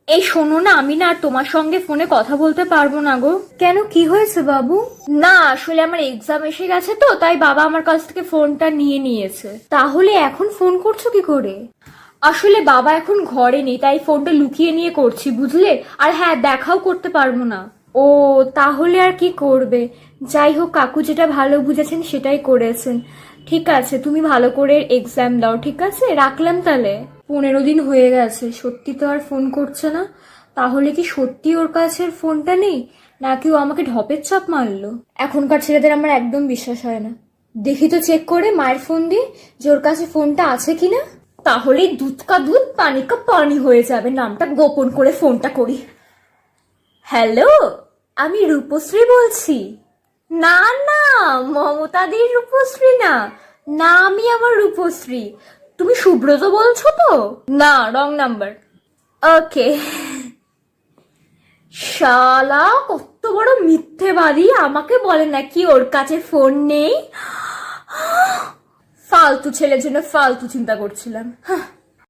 এই শোনো না, আমি না আর তোমার সঙ্গে ফোনে কথা বলতে পারবো না গো। কেন, কি হয়েছে বাবু? না আসলে আমার এক্সাম এসে গেছে তো, তাই বাবা আমার কাছ থেকে ফোনটা নিয়ে নিয়েছে। তাহলে এখন ফোন করছো কি করে? আসলে বাবা এখন ঘরে নেই, তাই ফোনটা লুকিয়ে নিয়ে করছি বুঝলে। আর হ্যাঁ, দেখাও করতে পারবো না। ও, তাহলে আর কি করবে। যাই হোক, কাকু যেটা ভালো বুঝেছেন সেটাই করেছেন। ঠিক আছে, তুমি ভালো করে এক্সাম দাও। ঠিক আছে, রাখলাম তাহলে। 15 দিন হয়ে গেছে, সত্যি তো আর ফোন করছে না। তাহলে কি সত্যি ওর কাছে ফোনটা নেই, নাকি ও আমাকে ঢপের চাপ মারলো? এখনকার ছেলেদের আমার একদম বিশ্বাস হয় না। দেখি তো চেক করে মায়ের ফোন দিয়ে যে ওর কাছে ফোনটা আছে কিনা। তাহলেই দুধ কা দুধ পানি কা পানি হয়ে যাবে। নামটা গোপন করে ফোনটা করি। হ্যালো, আমি রূপশ্রী বলছি। না না, মমতাদির রূপশ্রী না। না, আমি আমার রূপশ্রী। তুমি সুব্রত বলছো তো? না, রং নাম্বার। ওকে। শালা কত বড় মিথ্যেবাদী, আমাকে বলে নাকি ওর কাছে ফোন নেই। ফালতু ছেলের জন্য ফালতু চিন্তা করছিলাম।